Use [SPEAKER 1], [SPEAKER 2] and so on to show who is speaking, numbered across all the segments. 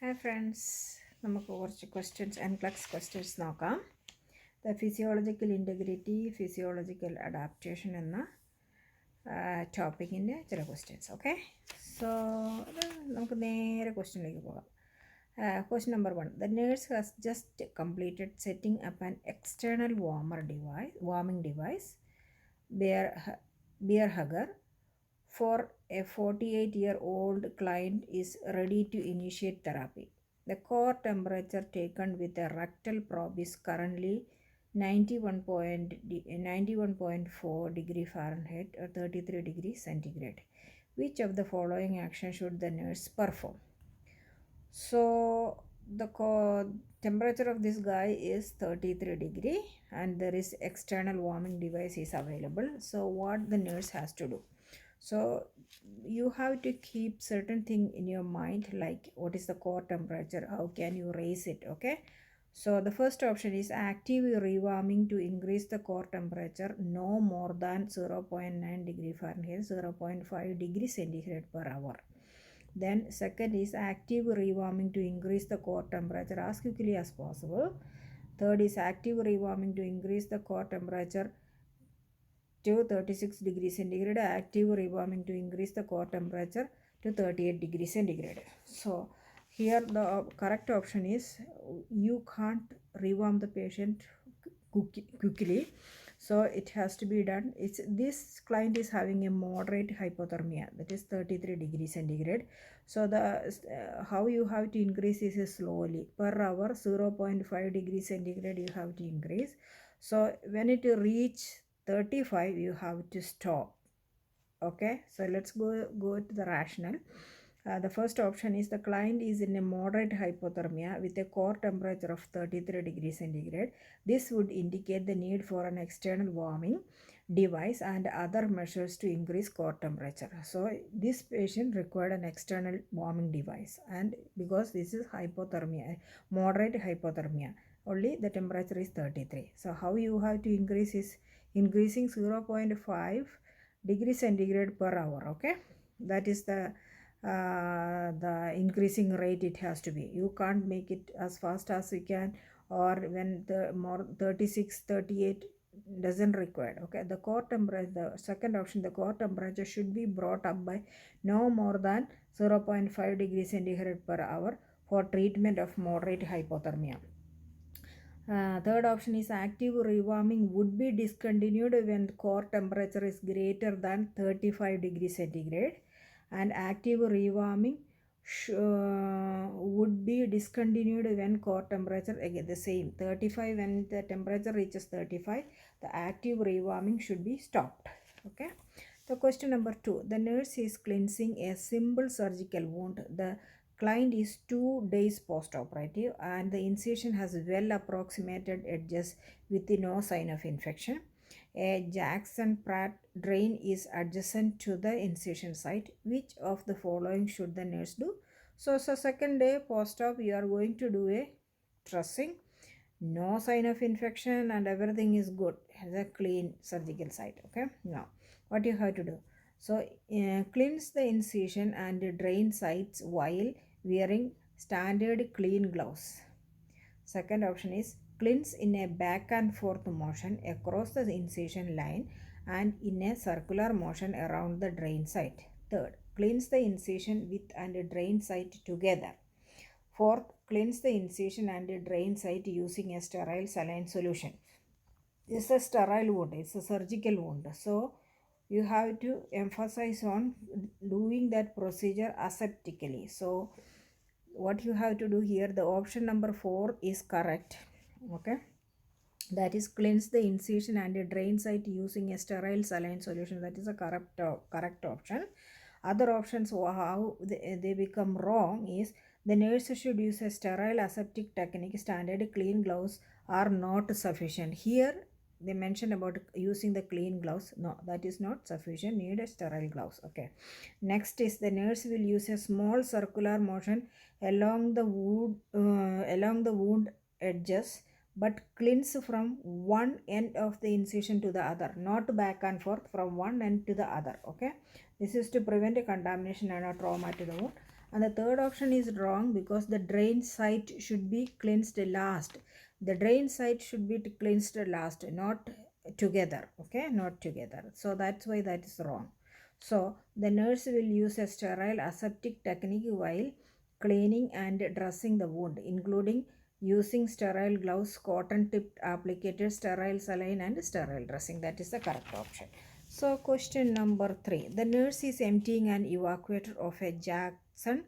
[SPEAKER 1] Hi friends, നമുക്ക് കുറച്ച് questions NCLEX questions നോക്കാം. The physiological integrity, physiological adaptation എന്ന ടോപ്പിക്കിൻ്റെ ചില ക്വസ്റ്റ്യൻസ്. ഓക്കെ, സോ നമുക്ക് നേരെ ക്വസ്റ്റ്യനിലേക്ക് പോകാം. Question number 1. The nurse has just completed setting up an external warming device, beer hugger, for a 48-year-old client is ready to initiate therapy. The core temperature taken with a rectal probe is currently 91.4 degree Fahrenheit or 33 degrees centigrade. Which of the following action should the nurse perform? So the temperature of this guy is 33 degree and there is external warming device is available. So what the nurse has to do? So you have to keep certain thing in your mind, like what is the core temperature, how can you raise it. Okay, so the first option is active rewarming to increase the core temperature no more than 0.9 degree Fahrenheit, 0.5 degree centigrade per hour. Then second is active rewarming to increase the core temperature as quickly as possible. Third is active rewarming to increase the core temperature to 36 degrees centigrade, active rewarming to increase the core temperature to 38 degrees centigrade. So here the correct option is you can't rewarm the patient quickly, so it has to be done. This client is having a moderate hypothermia, that is 33 degrees centigrade. So the how you have to increase this is slowly per hour, 0.5 degrees centigrade you have to increase. So when it reach 35 you have to stop. Okay, so let's go to the rationale. The first option is the client is in a moderate hypothermia with a core temperature of 33 degrees centigrade. This would indicate the need for an external warming device and other measures to increase core temperature. So this patient required an external warming device, and because this is hypothermia, moderate hypothermia, only the temperature is 33. So how you have to increase is increasing 0.5 degrees centigrade per hour. Okay, that is the increasing rate it has to be. You can't make it as fast as you can, or when the more 36 38 doesn't require. Okay, the core temperature, the second option, the core temperature should be brought up by no more than 0.5 degrees centigrade per hour for treatment of moderate hypothermia. Third option is active rewarming would be discontinued when core temperature is greater than 35 degrees centigrade, and active rewarming would be discontinued when core temperature, again the same 35, when the temperature reaches 35 the active rewarming should be stopped. Okay, so question number 2. The nurse is cleansing a simple surgical wound. The client is 2 days post-operative and the incision has well approximated edges with no sign of infection. A Jackson-Pratt drain is adjacent to the incision site. Which of the following should the nurse do? So second day post-op you are going to do a trussing, no sign of infection and everything is good, has a clean surgical site. Okay, now what you have to do? So cleanse the incision and drain sites while wearing standard clean gloves. Second option is cleanse in a back and forth motion across the incision line and in a circular motion around the drain site. Third, cleanse the incision with and drain site together. Fourth, cleanse the incision and drain site using a sterile saline solution. This is a sterile wound, it's a surgical wound, so you have to emphasize on doing that procedure aseptically. So what you have to do here, the option number 4 is correct. Okay, that is cleanse the incision and drain site using a sterile saline solution. That is a correct option. Other options how they become wrong is the nurse should use a sterile aseptic technique, standard clean gloves are not sufficient. Here they mentioned about using the clean gloves. No, that is not sufficient, need a sterile gloves. Okay, next is the nurse will use a small circular motion along the wound edges but cleanse from one end of the incision to the other, not back and forth, from one end to the other. Okay, this is to prevent a contamination and a trauma to the wound. And the third option is wrong because the drain site should be cleansed last. The drain site should be cleansed last, not together. Okay, not together. So that's why that is wrong. So the nurse will use a sterile aseptic technique while cleaning and dressing the wound, including using sterile gloves, cotton tipped applicators, sterile saline, and sterile dressing. That is the correct option. So, question number 3. The nurse is emptying an evacuator of a Jackson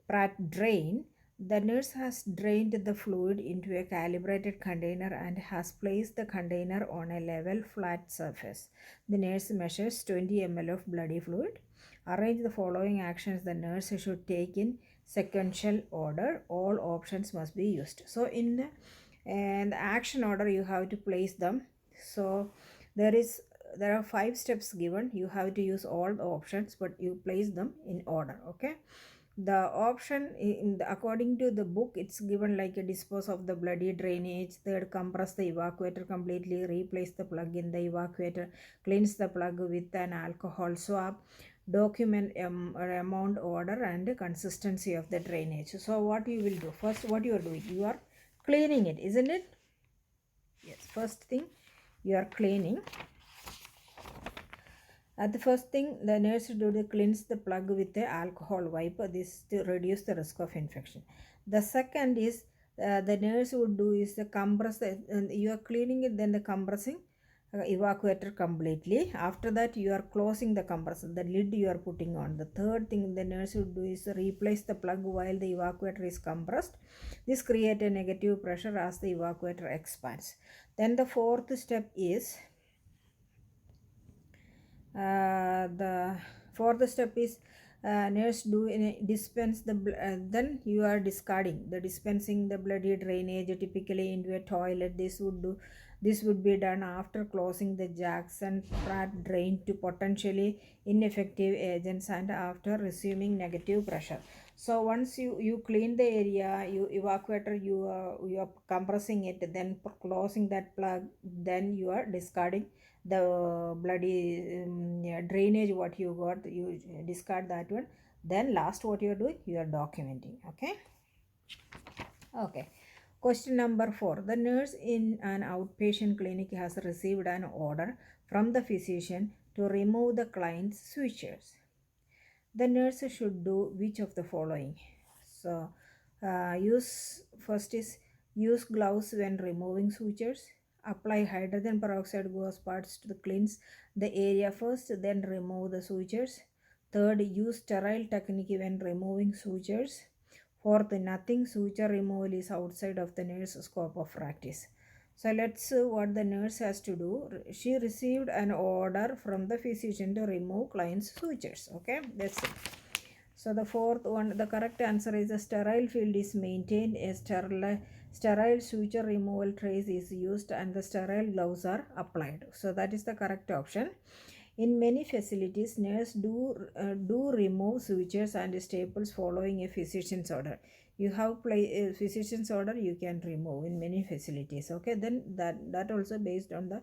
[SPEAKER 1] Pratt drain. The nurse has drained the fluid into a calibrated container and has placed the container on a level, flat surface. The nurse measures 20 ml of bloody fluid. Arrange the following actions the nurse should take in sequential order. All options must be used. So, in the action order, you have to place them. So, there are 5 steps given. You have to use all the options, but you place them in order. Okay, the option according to the book, it's given like a dispose of the bloody drainage, third compress the evacuator completely, replace the plug in the evacuator, cleanse the plug with an alcohol swab, document amount, order, and consistency of the drainage. So what you will do first, what you are doing, you are cleaning it, isn't it? Yes, first thing you are cleaning. At the first thing, the nurse do to cleanse the plug with a alcohol wipe. This to reduce the risk of infection. The second is the nurse would do is the compress. You are cleaning it, then the compressing evacuator completely. After that, you are closing the compressor. The lid you are putting on. The third thing the nurse would do is replace the plug while the evacuator is compressed. This creates a negative pressure as the evacuator expands. Then the fourth step is the fourth step is nurse do dispense the then you are discarding the dispensing the bloody drainage typically into a toilet. This would be done after closing the Jackson Pratt drain to potentially ineffective agents and after resuming negative pressure. So once you clean the area, you evacuator, you are compressing it, then closing that plug, then you are discarding the bloody drainage what you got, you discard that one. Then last what you are doing, you are documenting. Okay, question number 4. The nurse in an outpatient clinic has received an order from the physician to remove the client's sutures. The nurse should do which of the following? So first is use gloves when removing sutures. Apply hydrogen peroxide gauze parts to cleanse the area first, then remove the sutures. Third, use sterile technique when removing sutures. Fourth, nothing suture removal is outside of the nurse's scope of practice. So let's see what the nurse has to do. She received an order from the physician to remove client's sutures. Okay, that's it. So the fourth one, the correct answer is the sterile field is maintained, a sterile suture removal trace is used, and the sterile gloves are applied. So that is the correct option. In many facilities, nurses do remove sutures and staples following a physician's order. You have a physician's order, you can remove in many facilities. Okay, then that also based on the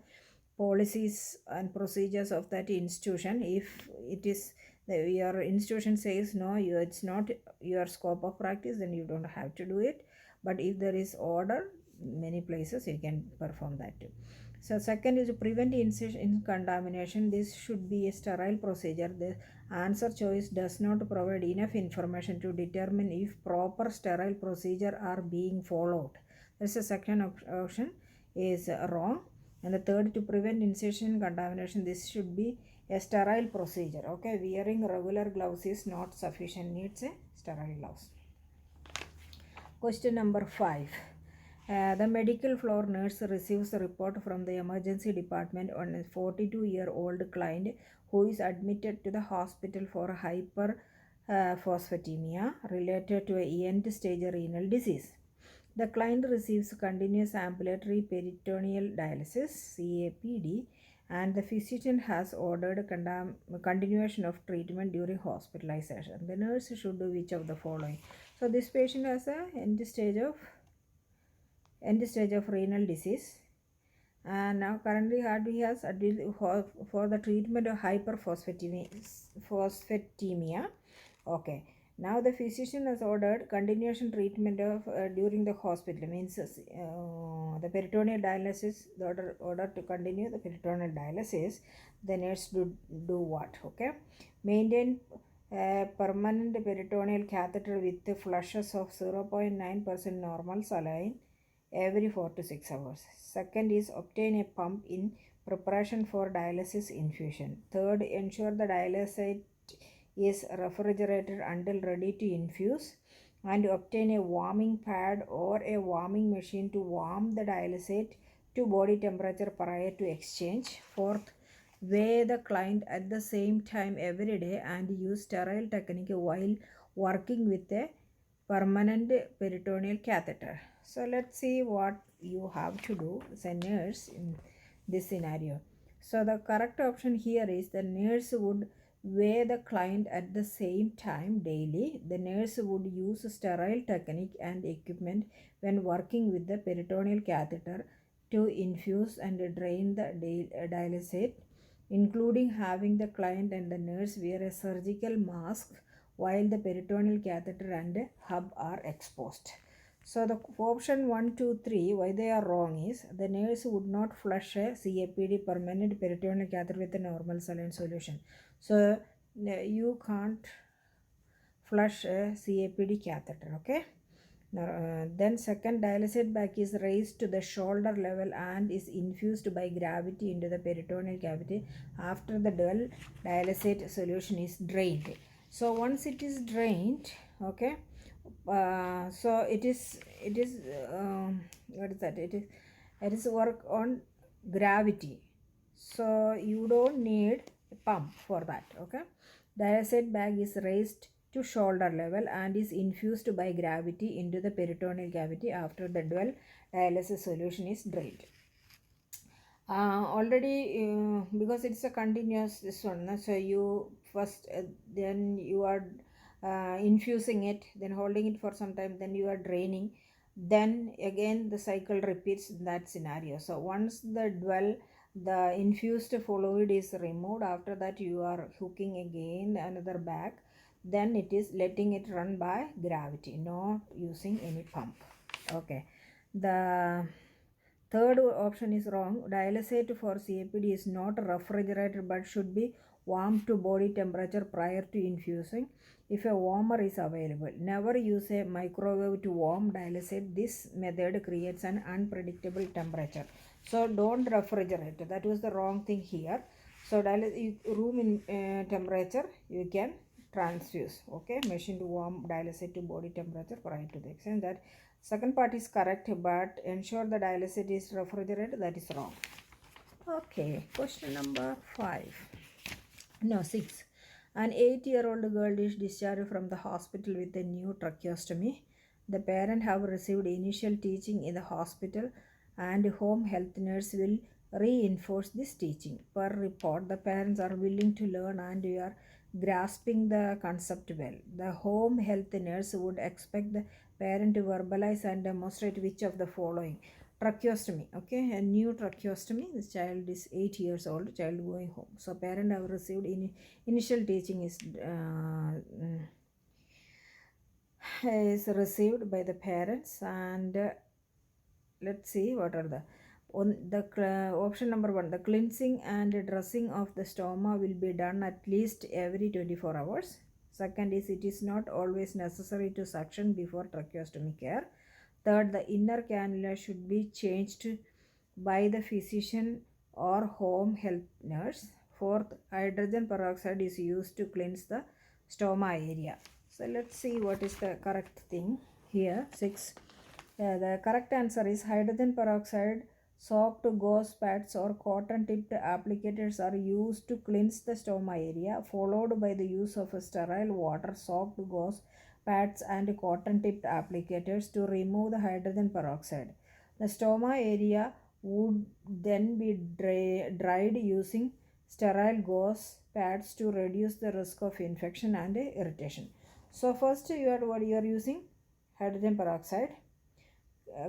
[SPEAKER 1] policies and procedures of that institution. If it is your institution says no, it's not your scope of practice, then you don't have to do it. But if there is order, many places you can perform that too. So second is to prevent incision contamination. This should be a sterile procedure. The answer choice does not provide enough information to determine if proper sterile procedure are being followed. That's the second option is wrong. And the third, to prevent incision contamination, this should be a sterile procedure. Okay, wearing regular gloves is not sufficient, needs a sterile gloves. Question number 5. The medical floor nurse receives a report from the emergency department on a 42-year-old client who is admitted to the hospital for hyperphosphatemia related to a end-stage renal disease. The client receives continuous ambulatory peritoneal dialysis (CAPD), and the physician has ordered continuation of treatment during hospitalization. The nurse should do which of the following? So this patient has a end stage of renal disease, and now currently he has for the treatment of hyperphosphatemia. Okay, Now the physician has ordered continuation treatment of during the hospital, means the peritoneal dialysis. The order to continue the peritoneal dialysis, the nurse do what? Okay, maintain permanent peritoneal catheter with the flushes of 0.9% normal saline every 4 to 6 hours. Second is obtain a pump in preparation for dialysis infusion. Third, ensure the dialysate is refrigerated until ready to infuse, and obtain a warming pad or a warming machine to warm the dialysate to body temperature prior to exchange. Fourth, weigh the client at the same time every day and use sterile technique while working with a permanent peritoneal catheter. So let's see what you have to do as a nurse in this scenario. So the correct option here is the nurse would weigh the client at the same time daily. The nurse would use sterile technique and equipment when working with the peritoneal catheter to infuse and drain the dialysate, including having the client and the nurse wear a surgical mask while the peritoneal catheter and hub are exposed. So the option 1, 2, 3, why they are wrong is the nurse would not flush a CAPD permanent peritoneal catheter with a normal saline solution. So you can't flush a CAPD catheter, okay? Now, then second, dialysate bag is raised to the shoulder level and is infused by gravity into the peritoneal cavity after the dual dialysate solution is drained. So once it is drained, okay, so it is what is that? It is work on gravity. So you don't need a pump for that, okay? Dialysate bag is raised to shoulder level and is infused by gravity into the peritoneal cavity after the dual dialysis solution is drained. Already because it's a continuous this one, so you first then you are infusing it, then holding it for some time, then you are draining, then again the cycle repeats in that scenario. So once the infused fluid is removed, after that you are hooking again another bag, then it is letting it run by gravity, not using any pump. Okay, the third option is wrong. Dialysate for CAPD is not refrigerated but should be warmed to body temperature prior to infusing if a warmer is available. Never use a microwave to warm dialysate. This method creates an unpredictable temperature. So don't refrigerate. That was the wrong thing here. So room in temperature you can transfuse. Okay, machine to warm dialysate to body temperature prior to the exchange. That second part is correct, but ensure the dialysate is refrigerated, that is wrong. Okay, question number 6. An 8-year-old girl is discharged from the hospital with a new tracheostomy. The parent have received initial teaching in the hospital and home health nurse will reinforce this teaching. Per report, the parents are willing to learn and we are grasping the concept well. The home health nurse would expect the parent to verbalize and demonstrate which of the following. Tracheostomy, okay, a new tracheostomy. This child is 8 years old, child going home. So parent have received initial teaching is received by the parents, and let's see what are the option number 1, the cleansing and dressing of the stoma will be done at least every 24 hours. Second is it is not always necessary to suction before tracheostomy care. Third, the inner cannula should be changed by the physician or home health nurse. Fourth, hydrogen peroxide is used to cleanse the stoma area. So let's see what is the correct thing here. 6. The correct answer is hydrogen peroxide, soaked gauze pads or cotton tipped applicators are used to cleanse the stoma area, followed by the use of a sterile water, soaked gauze pads and cotton tipped applicators to remove the hydrogen peroxide. The stoma area would then be dried using sterile gauze pads to reduce the risk of infection and irritation. So first you are using hydrogen peroxide,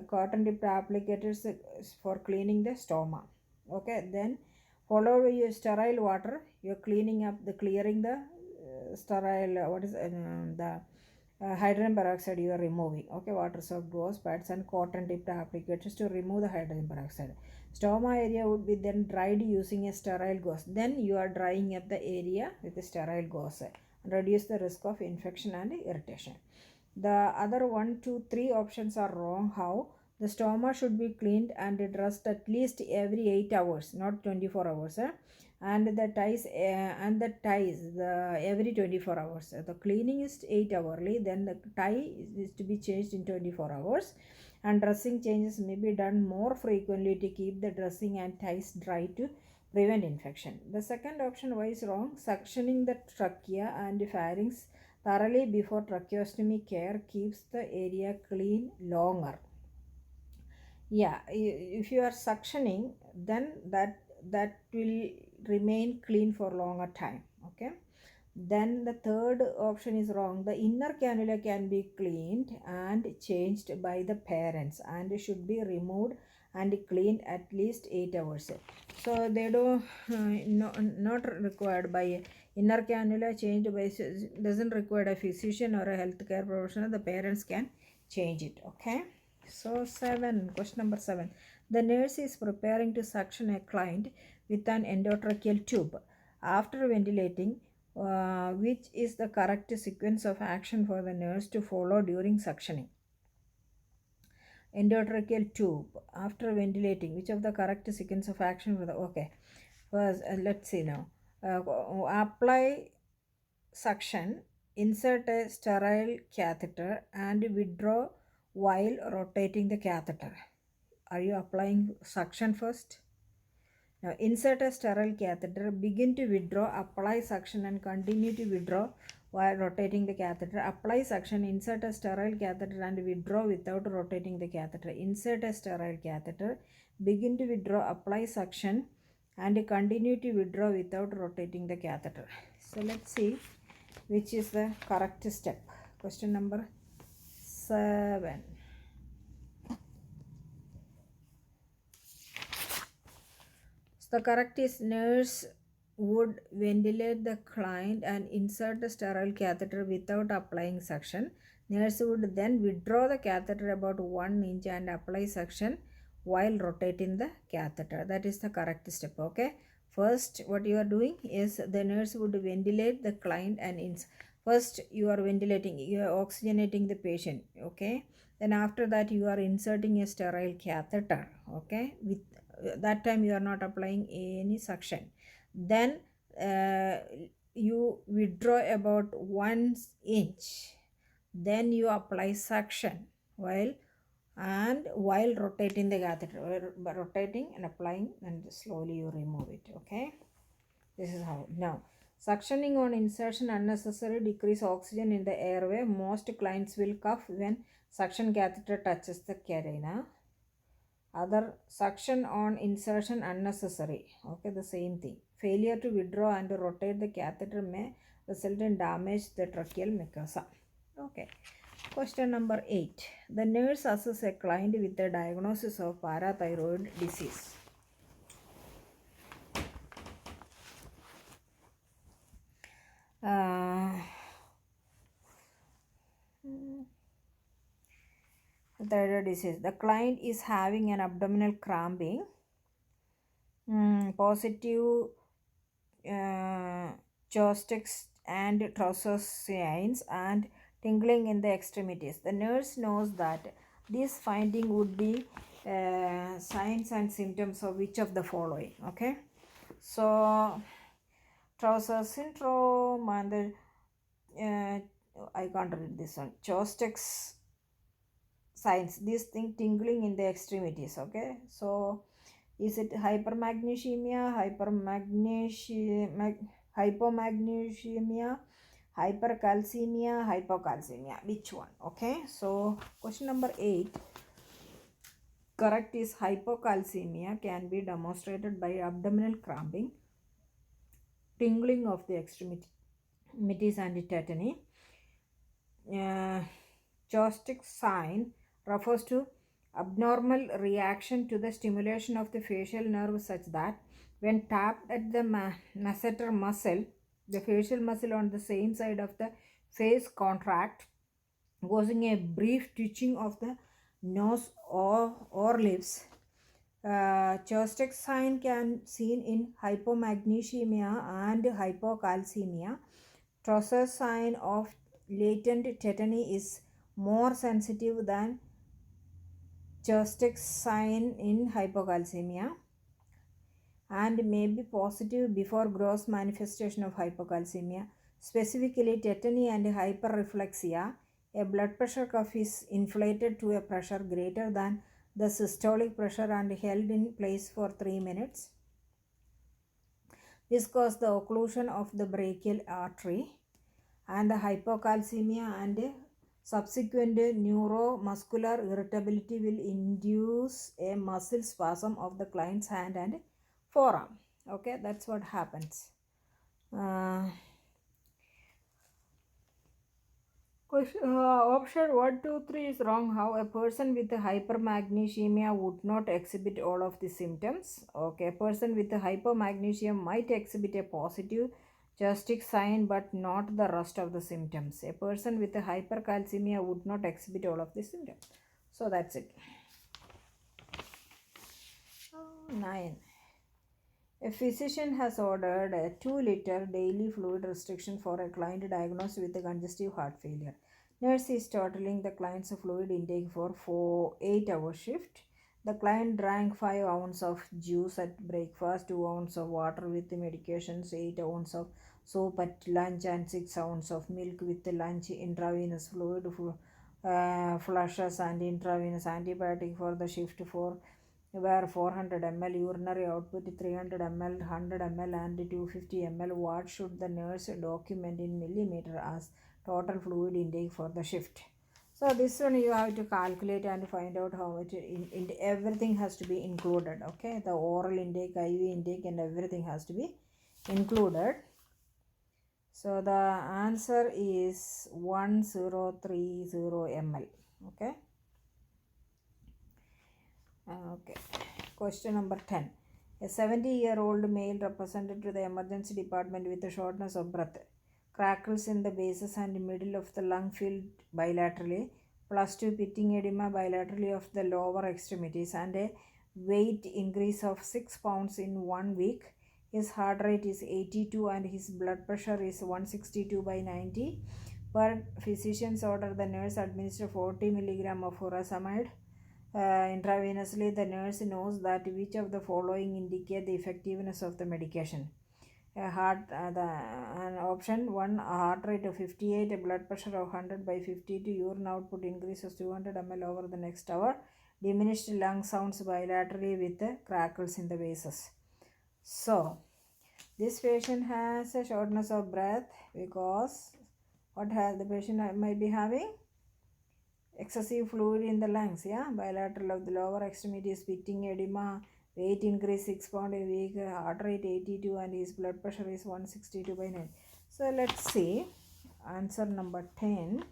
[SPEAKER 1] cotton tipped applicators for cleaning the stoma. Okay, then followed by your sterile water, you're clearing the sterile the hydrogen peroxide you are removing. Okay, water soaked gauze pads and cotton tipped applicators to remove the hydrogen peroxide. Stoma area would be then dried using a sterile gauze. Then you are drying up the area with a sterile gauze and reduce the risk of infection and irritation. The other 1, 2, 3 options are wrong. How? The stoma should be cleaned and dressed at least every 8 hours, not 24 hours. And the ties the every 24 hours. The cleaning is 8 hourly, then the tie is to be changed in 24 hours, and dressing changes may be done more frequently to keep the dressing and ties dry to prevent infection. The second option, why is wrong? Suctioning the trachea and pharynx thoroughly before tracheostomy care keeps the area clean longer. Yeah, if you are suctioning, then that will remain clean for longer time. Okay, then the third option is wrong. The inner cannula can be cleaned and changed by the parents and should be removed and cleaned at least 8 hours. So they do not required by inner cannula changed by, doesn't require a physician or a healthcare professional. The parents can change it. Okay, so question number 7. The nurse is preparing to suction a client with an endotracheal tube. After ventilating, which is the correct sequence of action for the nurse to follow during suctioning? Endotracheal tube. After ventilating, which of the correct sequence of action for the, okay, first let's see now. Apply suction, insert a sterile catheter and withdraw while rotating the catheter. Are you applying suction first? Now insert a sterile catheter, begin to withdraw, apply suction and continue to withdraw while rotating the catheter. Apply suction, insert a sterile catheter and withdraw without rotating the catheter. Insert a sterile catheter, begin to withdraw, apply suction and continue to withdraw without rotating the catheter. So let's see which is the correct step. Question number 7. So the correct is, nurse would ventilate the client and insert a sterile catheter without applying suction. Nurse would then withdraw the catheter about 1 inch and apply suction while rotating the catheter. That is the correct step. Okay. First, what you are doing is the nurse would ventilate the client and first you are ventilating, you are oxygenating the patient. Okay. Then after that you are inserting a sterile catheter. Okay. With that time you are not applying any suction. Then you withdraw about 1 inch, then you apply suction while rotating the catheter, rotating and applying, and slowly you remove it. Okay, this is how. Now suctioning on insertion unnecessary, decrease oxygen in the airway. Most clients will cough when suction catheter touches the carina. Other, suction on insertion unnecessary. Okay, the same thing. Failure to withdraw and rotate the catheter may result in damage the tracheal mucosa. Okay. Question number 8. The nurse assesses a client with a diagnosis of parathyroid disease. Thyroid disease. The client is having an abdominal cramping, positive chopsticks and trousers signs, and tingling in the extremities. The nurse knows that this finding would be signs and symptoms of which of the following? Okay, so trouser syndrome and the I can't read this one. Chopsticks signs, this thing tingling in the extremities. Okay, so is it hypermagnesemia, hypomagnesemia, hypercalcemia, hypocalcemia? Which one? Okay, so question number 8, correct is hypocalcemia can be demonstrated by abdominal cramping, tingling of the extremities and tetany. Chopstick sign refers to abnormal reaction to the stimulation of the facial nerve such that when tapped at the masseter muscle, the facial muscle on the same side of the face contract causing a brief twitching of the nose or lips. Chostek sign can seen in hypomagnesemia and hypocalcemia. Trousers sign of latent tetany is more sensitive than Chostek sign in hypocalcemia and may be positive before gross manifestation of hypocalcemia. Specifically, tetany and hyperreflexia, a blood pressure cuff is inflated to a pressure greater than the systolic pressure and held in place for 3 minutes. This causes the occlusion of the brachial artery, and the hypocalcemia and subsequent neuromuscular irritability will induce a muscle spasm of the client's hand and forearm. Okay, that's what happens. Option 1, 2, 3 is wrong. How a person with hypermagnesemia would not exhibit all of the symptoms. Okay, a person with hypomagnesemia might exhibit a positive Chostek sign but not the rest of the symptoms. A person with hypercalcemia would not exhibit all of the symptoms. So that's it. 9. A physician has ordered a 2-liter daily fluid restriction for a client diagnosed with congestive heart failure. Nurse is totaling the client's fluid intake for 8-hour shift. The client drank 5 ounces of juice at breakfast, 2 ounces of water with medications, 8 ounces of soup at lunch, and 6 ounces of milk with lunch. Intravenous fluid flushes and intravenous antibiotic for the shift for where 400 ml, urinary output 300 ml, 100 ml and 250 ml. What should the nurse document in millimeter as total fluid intake for the shift? So this one you have to calculate and find out how much everything has to be included. Okay, the oral intake, IV intake and everything has to be included. So the answer is 1030 ml. Okay. Okay. Question number 10. A 70-year-old male represented to the emergency department with a shortness of breath, crackles in the bases and middle of the lung filled bilaterally, +2 pitting edema bilaterally of the lower extremities, and a weight increase of 6 pounds in 1 week. His heart rate is 82 and his blood pressure is 162/90. Per physician's order, the nurse administered 40 mg of furosemide intravenously. The nurse knows that which of the following indicate the effectiveness of the medication. Option 1, a heart rate of 58, a blood pressure of 100/52, urine output increases 200 ml over the next hour, diminished lung sounds bilaterally with crackles in the vases. So this patient has a shortness of breath because what has the patient might be having? Excessive fluid in the lungs, bilateral of the lower extremity, spitting edema, weight increase 6 pounds a week, heart rate 82 and his blood pressure is 162/9. So let's see answer number 10.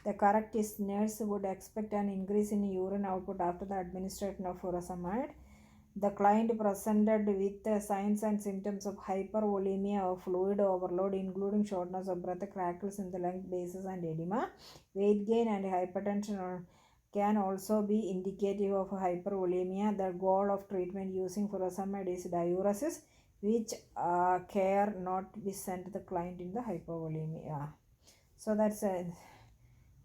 [SPEAKER 1] The correct is nurse would expect an increase in urine output after the administration of furosemide. The client presented with signs and symptoms of hypervolemia or fluid overload, including shortness of breath, crackles in the lung bases and edema. Weight gain and hypertension can also be indicative of hypervolemia. The goal of treatment using furosemide is diuresis, which care not be sent the client in the hypervolemia. So that's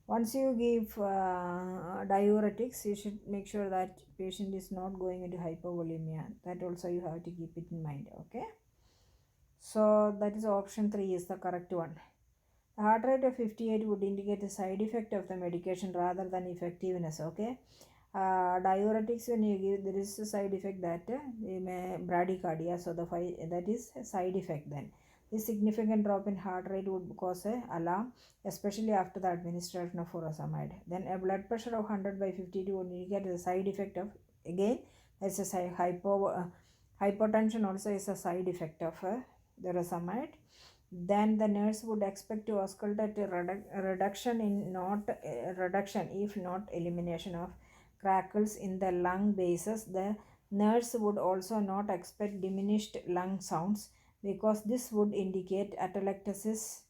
[SPEAKER 1] once you give diuretics, you should make sure that patient is not going into hypovolemia. That also you have to keep it in mind. Okay. So that is option 3 is the correct one. The heart rate of 58 would indicate a side effect of the medication rather than effectiveness. Okay. Diuretics, when you give, there is a side effect that bradycardia. So that is a side effect then. This significant drop in heart rate would cause an alarm, especially after the administration of furosemide. Then a blood pressure of 100/52 would indicate the side effect of, again, that's a hypotension also is a side effect of the furosemide. Then the nurse would expect to auscultate a reduction if not elimination of crackles in the lung bases. The nurse would also not expect diminished lung sounds because this would indicate atelectasis,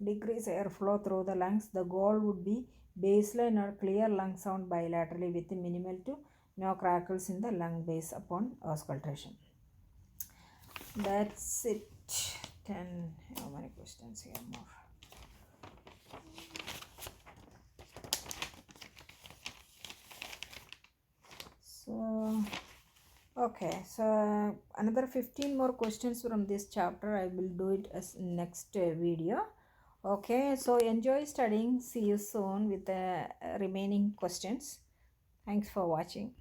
[SPEAKER 1] decrease airflow through the lungs. The goal would be baseline or clear lung sound bilaterally with minimal to no crackles in the lung base upon auscultation. That's it. 10. How many questions here more? So, okay, so another 15 more questions from this chapter. I will do it as next video. Okay, so enjoy studying. See you soon with the remaining questions. Thanks for watching.